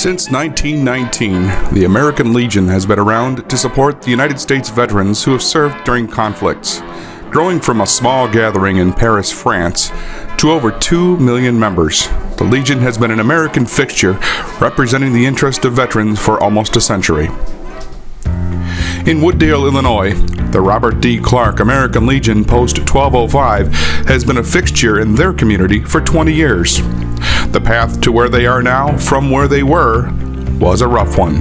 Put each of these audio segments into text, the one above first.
Since 1919, the American Legion has been around to support the United States veterans who have served during conflicts, growing from a small gathering in Paris, France, to over 2 million members. The Legion has been an American fixture representing the interest of veterans for almost a century. In Wooddale, Illinois, the Robert D. Clark American Legion Post 1205 has been a fixture in their community for 20 years. The path to where they are now from where they were was a rough one.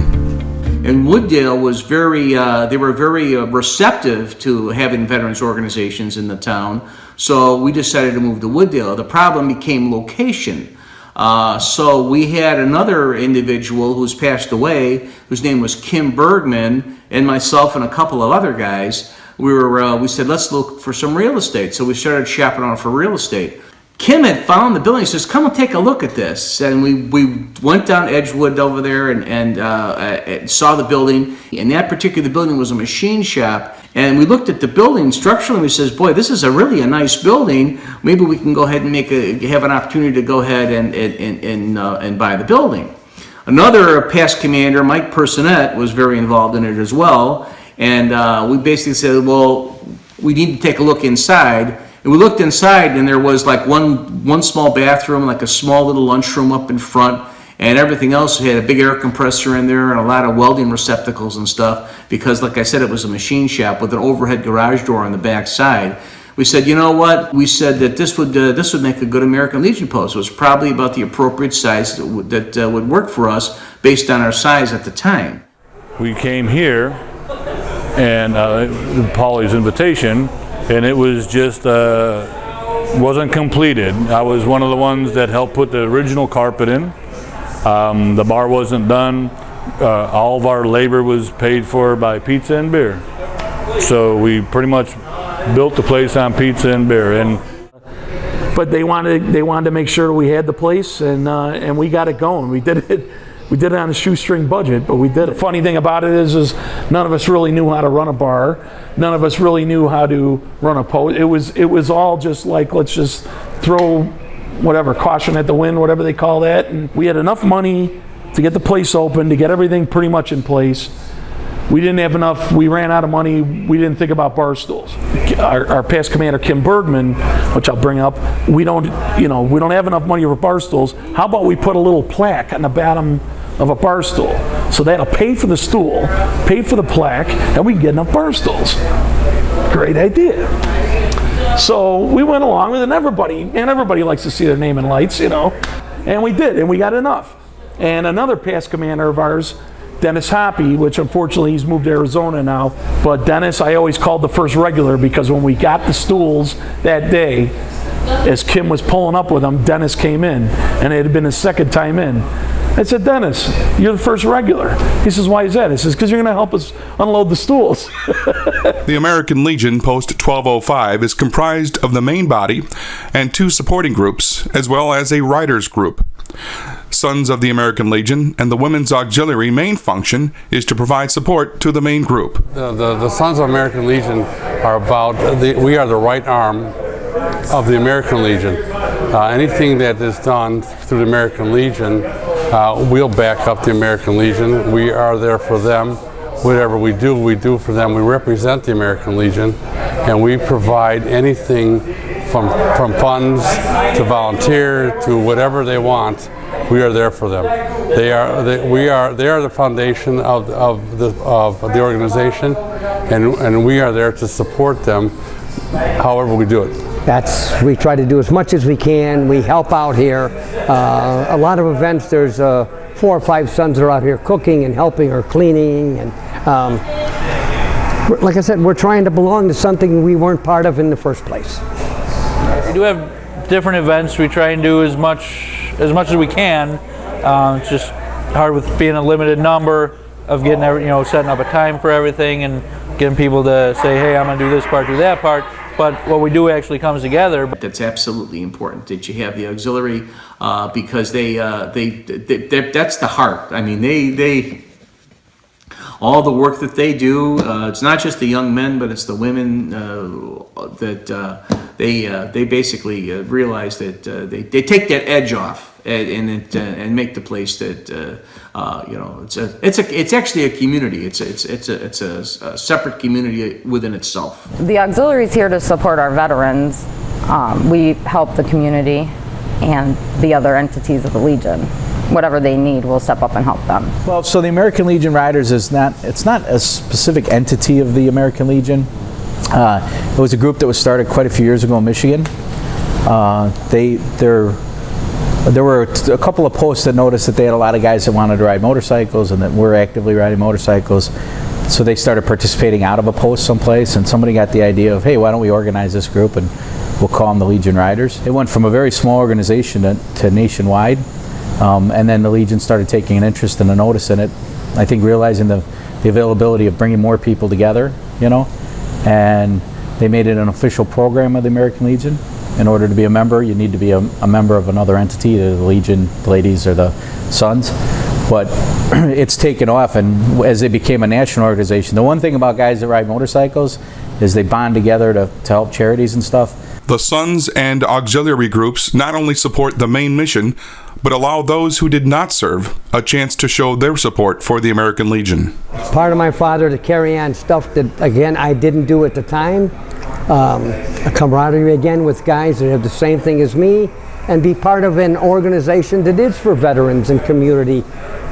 And Wooddale was they were very receptive to having veterans organizations in the town, so we decided to move to Wooddale. The problem became location. So we had another individual who's passed away, whose name was Kim Bergman, and myself and a couple of other guys. We said, let's look for some real estate. So we started shopping around for real estate. Kim had found the building. He says, come and take a look at this. And we went down Edgewood over there and saw the building. And that particular building was a machine shop. And we looked at the building structurally, and we says, boy, this is really a nice building. Maybe we can go ahead and have an opportunity to go ahead and buy the building. Another past commander, Mike Personette, was very involved in it as well. And we basically said, well, we need to take a look inside. And we looked inside, and there was like one small bathroom, like a small little lunchroom up in front, and everything else had a big air compressor in there and a lot of welding receptacles and stuff, because like I said, it was a machine shop with an overhead garage door on the back side. We said, you know what? We said that this would make a good American Legion post. It was probably about the appropriate size that would work for us based on our size at the time. We came here, and Paulie's invitation, and it was just wasn't completed. I was one of the ones that helped put the original carpet in. The bar wasn't done. All of our labor was paid for by pizza and beer. So we pretty much built the place on pizza and beer. But they wanted to make sure we had the place, and we got it going. We did it on a shoestring budget, but we did it. The funny thing about it is none of us really knew how to run a bar. None of us really knew how to run a post. It was all just like, let's just throw whatever, caution at the wind, whatever they call that. And we had enough money to get the place open, to get everything pretty much in place. We didn't have enough, we ran out of money, we didn't think about bar stools. Our past commander, Kim Bergman, which I'll bring up, we don't have enough money for bar stools. How about we put a little plaque on the bottom of a bar stool? So that'll pay for the stool, pay for the plaque, and we can get enough bar stools. Great idea. So we went along with it, and everybody likes to see their name in lights, and we did, and we got enough. And another past commander of ours, Dennis Hoppy, which unfortunately he's moved to Arizona now, but Dennis I always called the first regular, because when we got the stools that day, as Kim was pulling up with them, Dennis came in, and it had been his second time in. I said, Dennis, you're the first regular. He says, why is that? He says, because you're going to help us unload the stools. The American Legion Post 1205 is comprised of the main body and 2 supporting groups, as well as a riders group. Sons of the American Legion and the Women's Auxiliary main function is to provide support to the main group. The Sons of American Legion are we are the right arm of the American Legion. Anything that is done through the American Legion, we'll back up the American Legion. We are there for them. Whatever we do for them. We represent the American Legion, and we provide anything from funds to volunteer to whatever they want. We are there for them. They are the foundation of the organization, and we are there to support them however we do it. We try to do as much as we can. We help out here. A lot of events, there's 4 or 5 sons are out here cooking and helping or cleaning. And like I said, we're trying to belong to something we weren't part of in the first place. We do have different events. We try and do as much as we can. It's just hard with being a limited number of getting setting up a time for everything and getting people to say, hey, I'm going to do this part, do that part. But what we do actually comes together. That's absolutely important that you have the auxiliary, because that's the heart. I mean, all the work that they do. It's not just the young men, but it's the women that they basically realize that they take that edge off and make the place that it's actually a community. It's a separate community within itself. The auxiliary is here to support our veterans. We help the community and the other entities of the Legion. Whatever they need, we'll step up and help them. Well, so the American Legion Riders it's not a specific entity of the American Legion. It was a group that was started quite a few years ago in Michigan. There were a couple of posts that noticed that they had a lot of guys that wanted to ride motorcycles and that were actively riding motorcycles. So they started participating out of a post someplace, and somebody got the idea of, hey, why don't we organize this group and we'll call them the Legion Riders. It went from a very small organization to nationwide, and then the Legion started taking an interest and a notice in it. I think realizing the availability of bringing more people together, and they made it an official program of the American Legion. In order to be a member, you need to be a member of another entity, the Legion, the Ladies, or the Sons. But it's taken off, and as they became a national organization, the one thing about guys that ride motorcycles is they bond together to help charities and stuff. The Sons and auxiliary groups not only support the main mission, but allow those who did not serve a chance to show their support for the American Legion. Part of my father to carry on stuff that, again, I didn't do at the time. A camaraderie again with guys that have the same thing as me, and be part of an organization that is for veterans and community.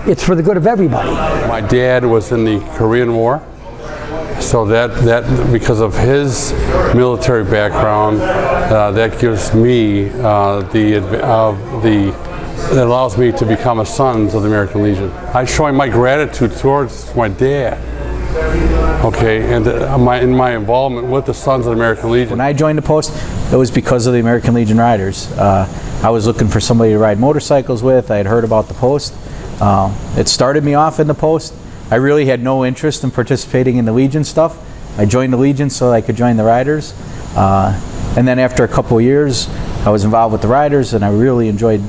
It's for the good of everybody. My dad was in the Korean War, so that because of his military background, that gives me that allows me to become a Sons of the American Legion. I'm showing my gratitude towards my dad. Okay, and in my involvement with the Sons of the American Legion. When I joined the post, it was because of the American Legion Riders. I was looking for somebody to ride motorcycles with. I had heard about the post. It started me off in the post. I really had no interest in participating in the Legion stuff. I joined the Legion so I could join the Riders. And then after a couple of years, I was involved with the Riders, and I really enjoyed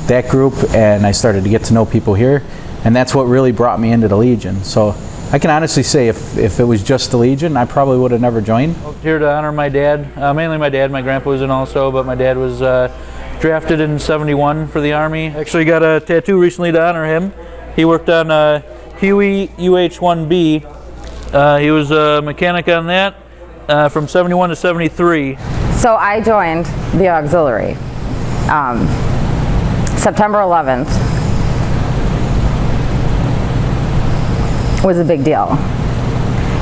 that group, and I started to get to know people here. And that's what really brought me into the Legion. So I can honestly say if it was just the Legion, I probably would have never joined. Here to honor my dad, mainly my dad. My grandpa was in also, but my dad was drafted in '71 for the Army. Actually got a tattoo recently to honor him. He worked on Huey UH-1B. He was a mechanic on that from '71 to '73. So I joined the auxiliary September 11th. Was a big deal.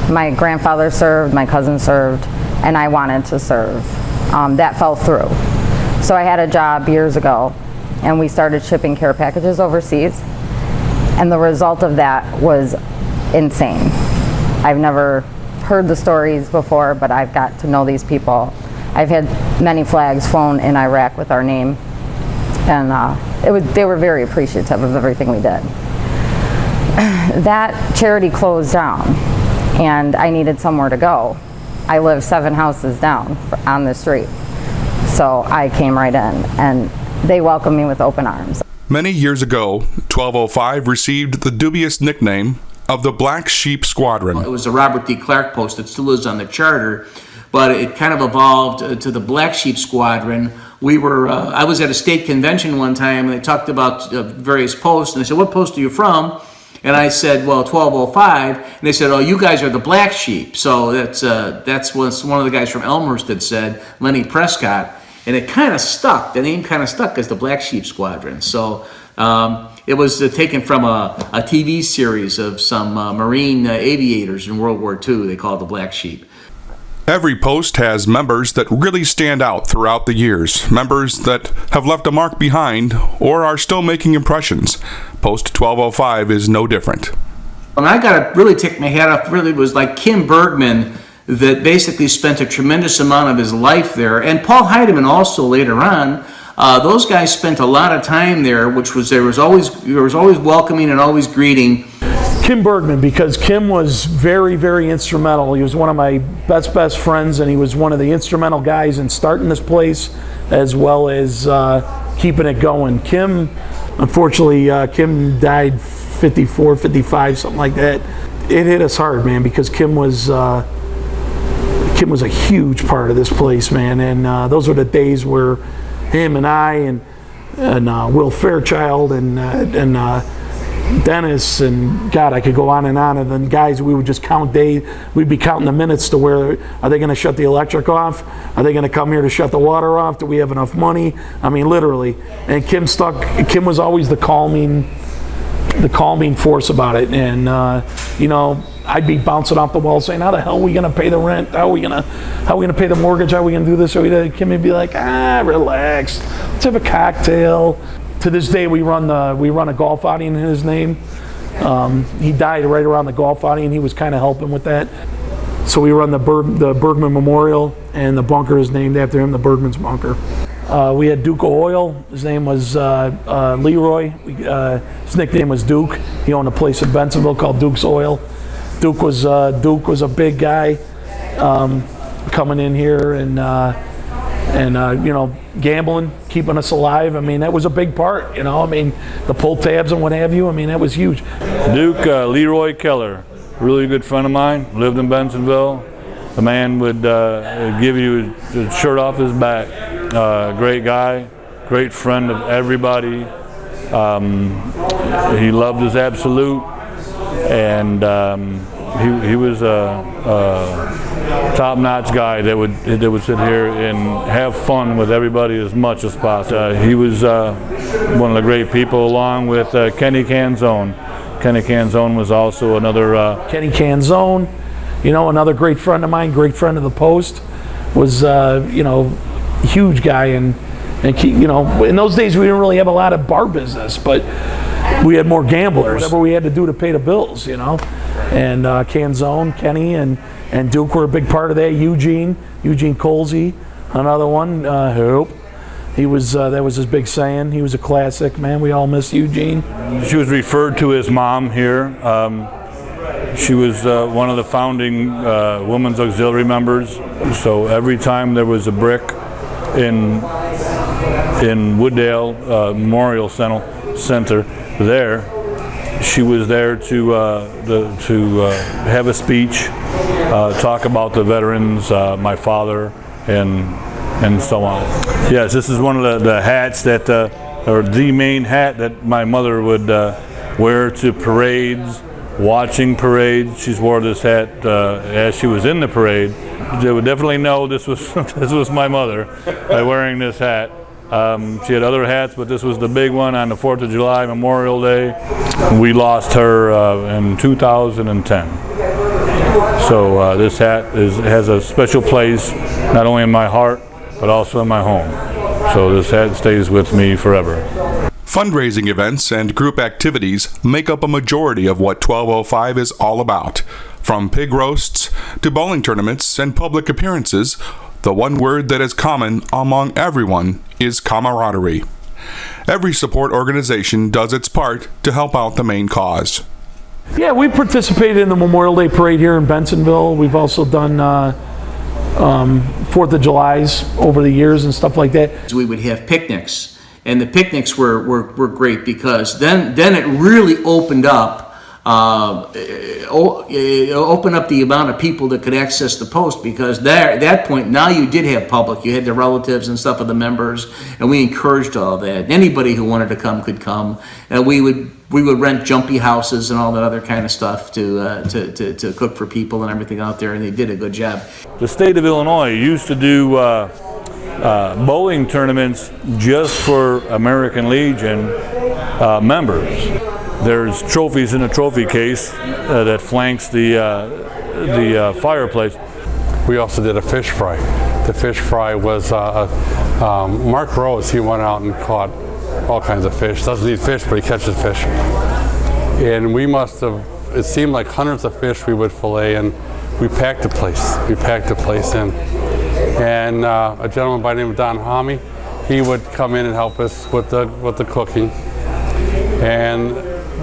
My grandfather served, my cousin served, and I wanted to serve. That fell through. So I had a job years ago, and we started shipping care packages overseas, and the result of that was insane. I've never heard the stories before, but I've got to know these people. I've had many flags flown in Iraq with our name, and they were very appreciative of everything we did. That charity closed down, and I needed somewhere to go. I live 7 houses down on the street, so I came right in, and they welcomed me with open arms. Many years ago, 1205 received the dubious nickname of the Black Sheep Squadron. It was a Robert D. Clark post that still is on the charter, but it kind of evolved to the Black Sheep Squadron. I was at a state convention one time, and they talked about various posts, and they said, "What post are you from?" And I said, well, 1205, and they said, oh, you guys are the Black Sheep. So that's what one of the guys from Elmhurst had said, Lenny Prescott, and it kind of stuck. The name kind of stuck as the Black Sheep Squadron. So it was taken from a TV series of some Marine aviators in World War II. They called it the Black Sheep. Every post has members that really stand out throughout the years, members that have left a mark behind or are still making impressions. Post 1205 is no different. And I got to really take my hat off, really, it was like Kim Bergman that basically spent a tremendous amount of his life there, and Paul Heidemann also later on. Those guys spent a lot of time there, there was always welcoming and always greeting. Kim Bergman, because Kim was very, very instrumental. He was one of my best friends, and he was one of the instrumental guys in starting this place as well as keeping it going. Kim, unfortunately, Kim died 54, 55, something like that. it hit us hard, man, because Kim was a huge part of this place, man. And those were the days where him and I and Will Fairchild and Dennis and God, I could go on. And then guys, we would just count days. We'd be counting the minutes to where, are they going to shut the electric off? Are they going to come here to shut the water off? Do we have enough money? I mean, literally. And Kim was always the calming force about it. And you know, I'd be bouncing off the wall saying, how the hell are we going to pay the rent? How are we going to pay the mortgage? How are we going to do this? Kim would be like, relax. Let's have a cocktail. To this day, we run a golf outing in his name. He died right around the golf outing, and he was kind of helping with that. So we run the Bergman Memorial, and the bunker is named after him, the Bergman's Bunker. We had Duke of Oil. His name was Leroy. His nickname was Duke. He owned a place in Bensenville called Duke's Oil. Duke was a big guy coming in here and you know, gambling, keeping us alive. I mean, that was a big part, you know. I mean, the pull tabs and what have you. I mean, that was huge. Duke Leroy Keller, really good friend of mine, lived in Bensenville. The man would give you his shirt off his back. Great guy, great friend of everybody. He loved his Absolute, and he was a top-notch guy that would sit here and have fun with everybody as much as possible. He was one of the great people, along with Kenny Canzone. Kenny Canzone was also another. Kenny Canzone, you know, another great friend of mine, great friend of the Post, was you know, huge guy, and you know, in those days we didn't really have a lot of bar business, but we had more gamblers. Whatever we had to do to pay the bills, you know. And Canzone, Kenny, and Duke were a big part of that. Eugene Colsey, another one. Hope. He was that was his big saying. He was a classic, man. We all miss Eugene. She was referred to as Mom here. She was one of the founding Women's Auxiliary members. So every time there was a brick in Wooddale Memorial Center there, she was there to have a speech, talk about the veterans, my father, and so on. Yes, this is one of the hats that, or the main hat that my mother would wear to parades, watching parades. She wore this hat as she was in the parade. They would definitely know this was this was my mother by wearing this hat. She had other hats, but this was the big one on the 4th of July, Memorial Day. We lost her in 2010. So this hat has a special place, not only in my heart, but also in my home. So this hat stays with me forever. Fundraising events and group activities make up a majority of what 1205 is all about. From pig roasts to bowling tournaments and public appearances, the one word that is common among everyone is camaraderie. Every support organization does its part to help out the main cause. Yeah, we participated in the Memorial Day Parade here in Bensenville. We've also done 4th of July's over the years and stuff like that. We would have picnics, and the picnics were great, because then it really opened up the amount of people that could access the post, because there at that point now you did have public, you had the relatives and stuff of the members, and we encouraged all that. Anybody who wanted to come could come, and we would rent jumpy houses and all that other kind of stuff to cook for people and everything out there, and they did a good job. The state of Illinois used to do bowling tournaments just for American Legion members. There's trophies in a trophy case that flanks the fireplace. We also did a fish fry. The fish fry was Mark Rose. He went out and caught all kinds of fish. Doesn't eat fish, but he catches fish. And we must have, it seemed like hundreds of fish we would fillet, and we packed the place. We packed the place in. And a gentleman by the name of Don Homme, he would come in and help us with the cooking. And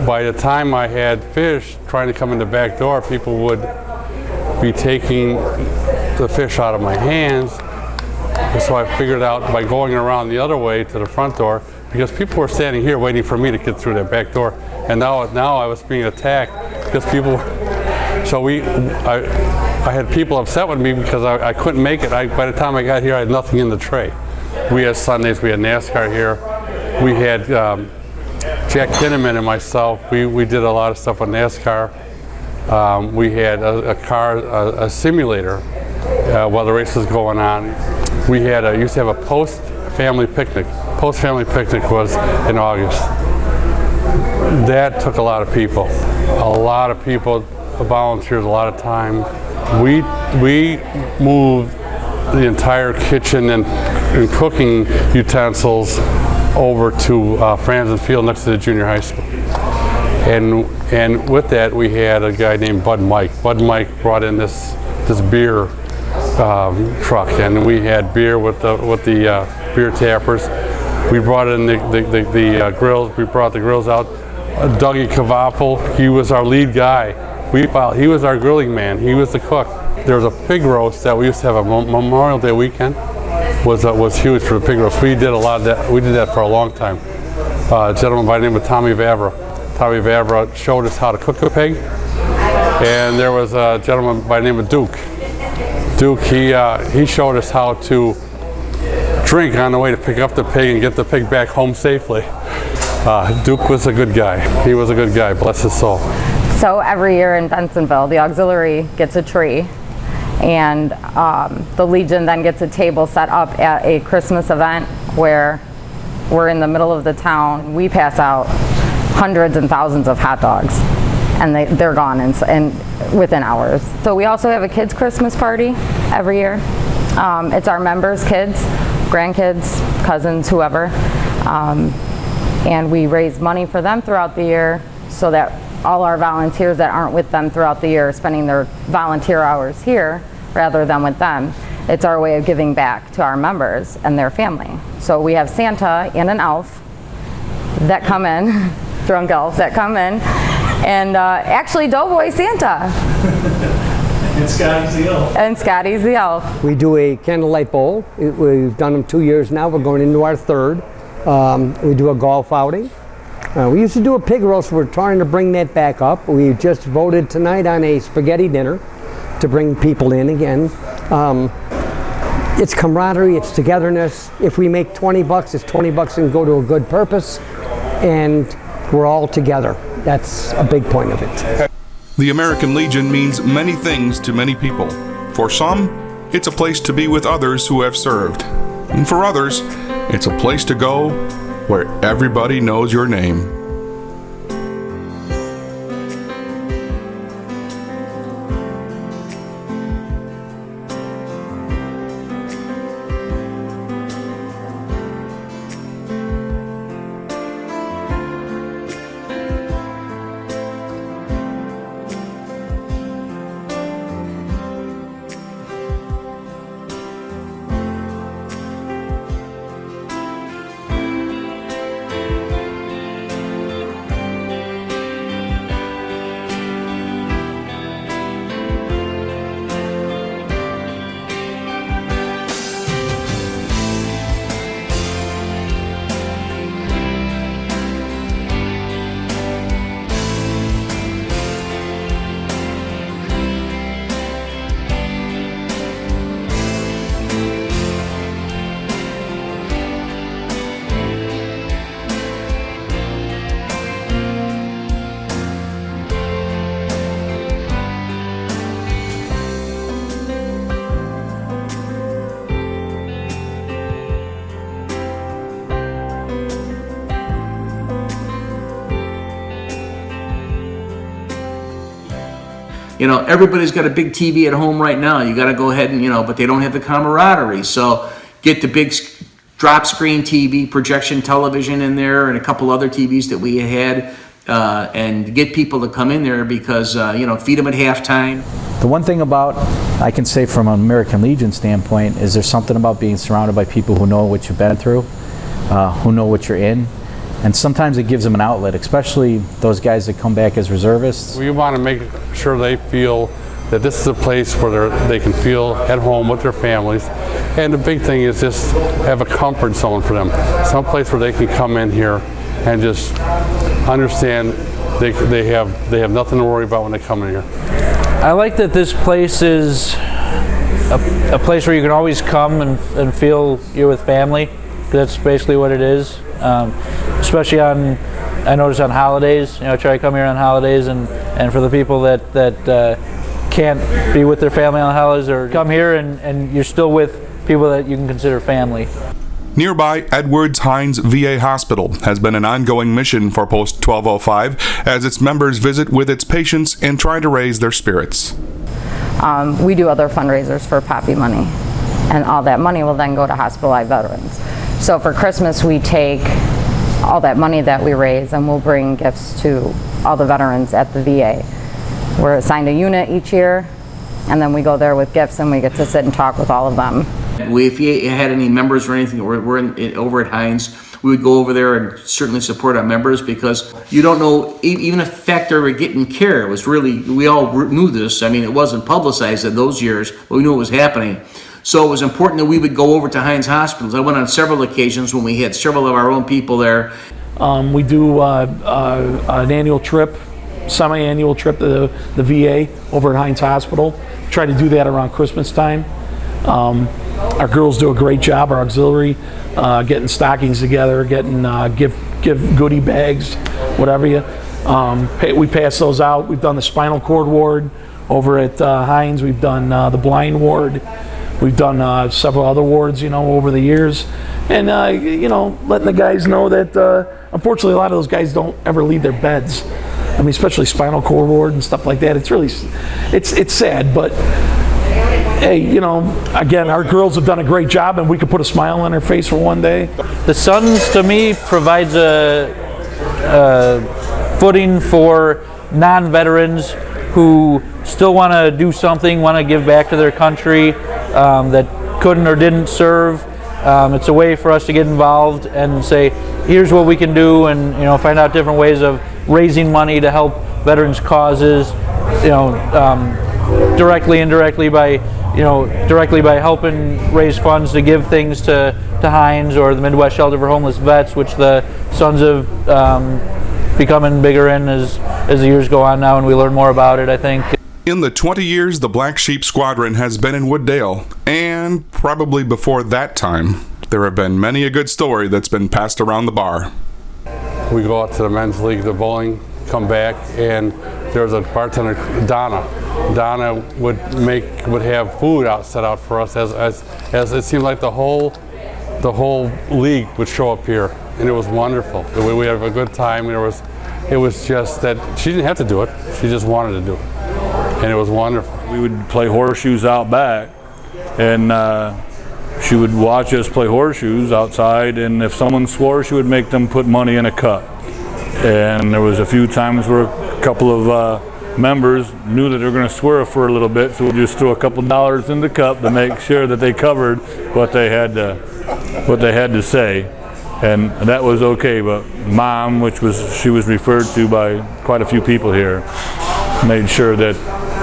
by the time I had fish trying to come in the back door, people would be taking the fish out of my hands. And so I figured out by going around the other way to the front door, because people were standing here waiting for me to get through that back door. And now I was being attacked because people So I had people upset with me because I couldn't make it. By the time I got here, I had nothing in the tray. We had Sundays, we had NASCAR here. We had Jack Kinnaman and myself. We did a lot of stuff with NASCAR. We had a simulator while the race was going on. We used to have a post-family picnic. Post-family picnic was in August. That took a lot of people. Volunteers, a lot of time. We moved the entire kitchen and cooking utensils over to Franzen Field next to the junior high school. And with that, we had a guy named Bud Mike. Bud Mike brought in this beer truck, and we had beer with the beer tappers. We brought in the grills. We brought the grills out. Dougie Kavaffel, he was our lead guy. He was our grilling man. He was the cook. There was a pig roast that we used to have a Memorial Day weekend. Was huge for the pig roast. We did a lot of that. We did that for a long time. A gentleman by the name of Tommy Vavra. Tommy Vavra showed us how to cook a pig. And there was a gentleman by the name of Duke. Duke, he showed us how to drink on the way to pick up the pig and get the pig back home safely. Duke was a good guy. He was a good guy, bless his soul. So every year in Bensonville, the auxiliary gets a tree, and the Legion then gets a table set up at a Christmas event where we're in the middle of the town. We pass out hundreds and thousands of hot dogs, and they're gone and within hours. So we also have a kids' Christmas party every year. It's our members' kids, grandkids, cousins, whoever. And we raise money for them throughout the year so that all our volunteers that aren't with them throughout the year are spending their volunteer hours here rather than with them. It's our way of giving back to our members and their family. So we have Santa and an elf that come in, drunk elves that come in, and actually Doughboy Santa. And Scotty's the elf. And Scotty's the elf. We do a candlelight bowl. We've done them 2 years now. We're going into our third. We do a golf outing. We used to do a pig roast. We're trying to bring that back up. We just voted tonight on a spaghetti dinner to bring people in again. It's camaraderie, it's togetherness. If we make 20 bucks, it's 20 bucks and go to a good purpose, and we're all together. That's a big point of it. The American Legion means many things to many people. For some, it's a place to be with others who have served. And for others, it's a place to go where everybody knows your name. You know, everybody's got a big TV at home right now. You got to go ahead and, but they don't have the camaraderie. So get the big drop screen TV, projection television in there, and a couple other TVs that we had, and get people to come in there because, feed them at halftime. The one thing about, I can say from an American Legion standpoint, is there's something about being surrounded by people who know what you've been through, who know what you're in. And sometimes it gives them an outlet, especially those guys that come back as reservists. We want to make sure they feel that this is a place where they can feel at home with their families. And the big thing is just have a comfort zone for them. Some place where they can come in here and just understand they have nothing to worry about when they come in here. I like that this place is a place where you can always come and feel you're with family. That's basically what it is. Especially I notice on holidays. I try to come here on holidays, and for the people that can't be with their family on holidays, or come here and you're still with people that you can consider family. Nearby Edwards Hines VA Hospital has been an ongoing mission for Post 1205 as its members visit with its patients and try to raise their spirits. We do other fundraisers for Poppy Money, and all that money will then go to hospitalized veterans. So for Christmas, we take all that money that we raise and we'll bring gifts to all the veterans at the VA. We're assigned a unit each year, and then we go there with gifts and we get to sit and talk with all of them. If you had any members or anything, we're over at Hines, we would go over there and certainly support our members, because you don't know, even if the fact they were getting care, it was really, we all knew this. I mean, it wasn't publicized in those years, but we knew it was happening. So it was important that we would go over to Hines hospitals. I went on several occasions when we had several of our own people there. We do an annual trip, semi-annual trip to the VA over at Hines Hospital. Try to do that around Christmas time. Our girls do a great job, our auxiliary, getting stockings together, getting give goodie bags, whatever you. We pass those out. We've done the spinal cord ward over at Hines. We've done the blind ward. We've done several other wards, over the years. And, letting the guys know that, unfortunately, a lot of those guys don't ever leave their beds. I mean, especially spinal cord ward and stuff like that. It's really, it's sad, but hey, again, our girls have done a great job, and we could put a smile on their face for one day. The Sons, to me, provides a footing for non-veterans who still want to do something, want to give back to their country, that couldn't or didn't serve. It's a way for us to get involved and say, here's what we can do, and find out different ways of raising money to help veterans' causes. Directly, indirectly by helping raise funds to give things to Hines or the Midwest Shelter for Homeless Vets, which the Sons have becoming bigger in as the years go on now, and we learn more about it, I think. In the 20 years the Black Sheep Squadron has been in Wooddale, and probably before that time, there have been many a good story that's been passed around the bar. We go out to the men's league, the bowling, come back, and there's a bartender, Donna. Donna would have food set out for us as it seemed like the whole league would show up here, and it was wonderful. We had a good time. It was just that she didn't have to do it. She just wanted to do it, and it was wonderful. We would play horseshoes out back, and she would watch us play horseshoes outside, and if someone swore, she would make them put money in a cup. And there was a few times where a couple of members knew that they were going to swear for a little bit, so we'll just throw a couple dollars in the cup to make sure that they covered what they had to say, and that was okay. But Mom, she was referred to by quite a few people here, made sure that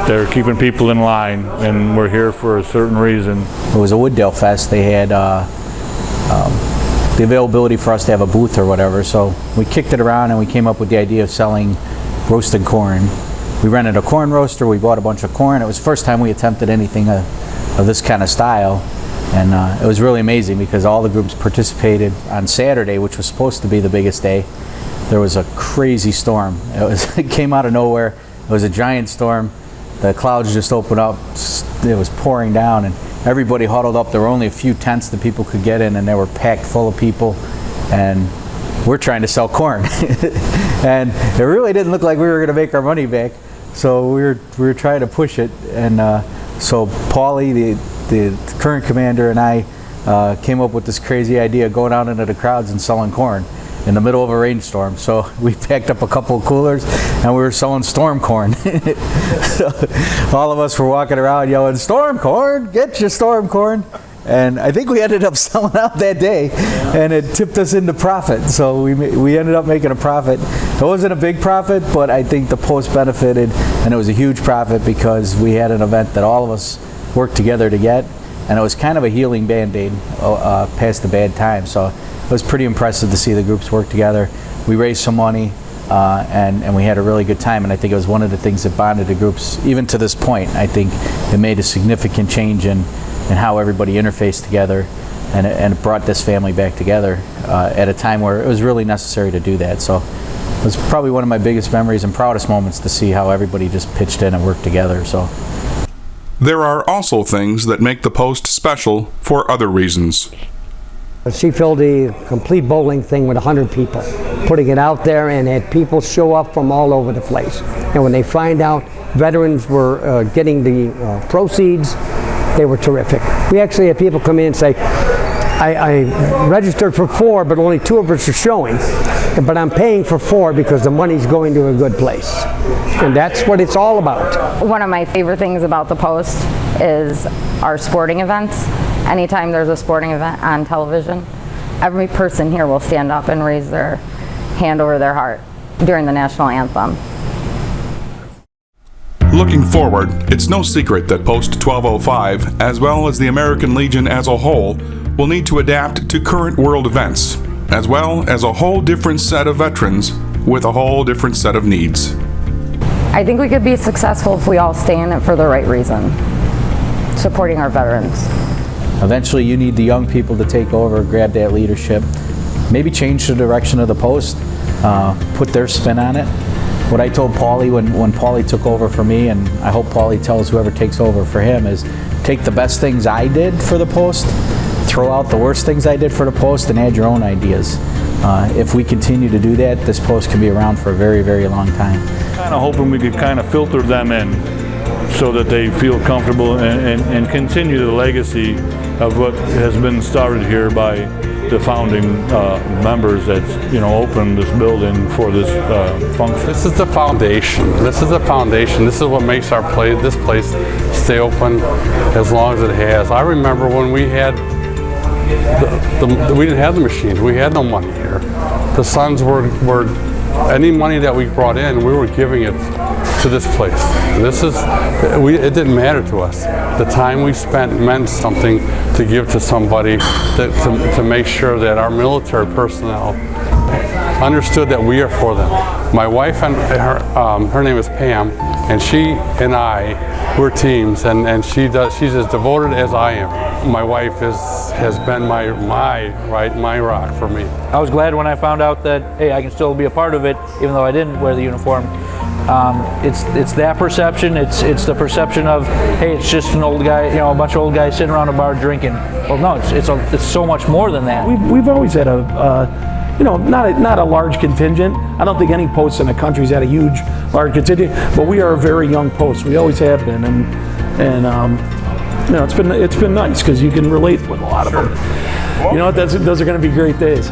they're keeping people in line, and we're here for a certain reason. It was a Wooddale Fest. They had the availability for us to have a booth or whatever, so we kicked it around and we came up with the idea of selling roasted corn. We rented a corn roaster, we bought a bunch of corn. It was the first time we attempted anything of this kind of style, and it was really amazing because all the groups participated. On Saturday, which was supposed to be the biggest day, there was a crazy storm. It came out of nowhere. It was a giant storm. The clouds just opened up. It was pouring down, and everybody huddled up. There were only a few tents that people could get in, and they were packed full of people, and we're trying to sell corn. And it really didn't look like we were going to make our money back, so we were trying to push it. And so Paulie, the current commander, and I came up with this crazy idea of going out into the crowds and selling corn in the middle of a rainstorm. So we packed up a couple of coolers and we were selling storm corn. So all of us were walking around yelling, "Storm corn, get your storm corn." And I think we ended up selling out that day, and it tipped us into profit. So we ended up making a profit. It wasn't a big profit, but I think the Post benefited, and it was a huge profit because we had an event that all of us worked together to get, and it was kind of a healing Band-Aid past the bad time. So it was pretty impressive to see the groups work together. We raised some money. and we had a really good time. And I think it was one of the things that bonded the groups, even to this point. I think it made a significant change in how everybody interfaced together, and it brought this family back together at a time where it was really necessary to do that. So it was probably one of my biggest memories and proudest moments to see how everybody just pitched in and worked together. So. There are also things that make the post special for other reasons. She filled a complete bowling thing with 100 people, putting it out there, and had people show up from all over the place. And when they find out veterans were getting the proceeds, they were terrific. We actually had people come in and say, I registered for 4, but only 2 of us are showing. But I'm paying for 4 because the money's going to a good place. And that's what it's all about. One of my favorite things about the Post is our sporting events. Anytime there's a sporting event on television, every person here will stand up and raise their hand over their heart during the national anthem. Looking forward, it's no secret that Post 1205, as well as the American Legion as a whole, will need to adapt to current world events, as well as a whole different set of veterans with a whole different set of needs. I think we could be successful if we all stay in it for the right reason, supporting our veterans. Eventually you need the young people to take over, grab that leadership, maybe change the direction of the Post, put their spin on it. What I told Paulie when Paulie took over for me, and I hope Paulie tells whoever takes over for him, is take the best things I did for the Post, throw out the worst things I did for the Post, and add your own ideas. If we continue to do that, this Post can be around for a very, very long time. Kind of hoping we could kind of filter them in so that they feel comfortable and continue the legacy of what has been started here by the founding members that opened this building for this function. This is the foundation. This is the foundation. This is what makes this place stay open as long as it has. I remember when we had we didn't have the machines. We had no money here. The sons were any money that we brought in, we were giving it to this place. It didn't matter to us. The time we spent meant something to give to somebody, to make sure that our military personnel understood that we are for them. My wife and her name is Pam, and she and I, we're teams, and she's as devoted as I am. My wife has been my rock for me. I was glad when I found out that, hey, I can still be a part of it, even though I didn't wear the uniform. It's that perception. It's the perception of, hey, it's just an old guy, a bunch of old guys sitting around a bar drinking. Well, no, it's so much more than that. We've always had not a large contingent. I don't think any post in the country's had a large contingent, but we are a very young post. We always have been, and it's been nice because you can relate with a lot of them. Those are going to be great days.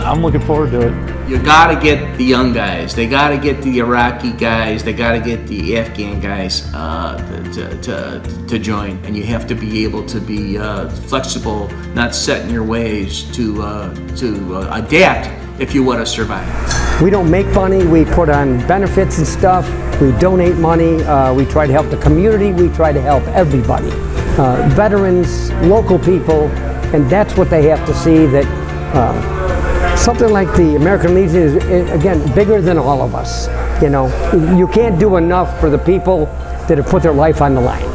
I'm looking forward to it. You got to get the young guys. They got to get the Iraqi guys. They got to get the Afghan guys to join. And you have to be able to be flexible, not set in your ways, to adapt if you want to survive. We don't make money. We put on benefits and stuff. We donate money. We try to help the community. We try to help everybody. Veterans, local people, and that's what they have to see, that something like the American Legion is, again, bigger than all of us. You can't do enough for the people that have put their life on the line.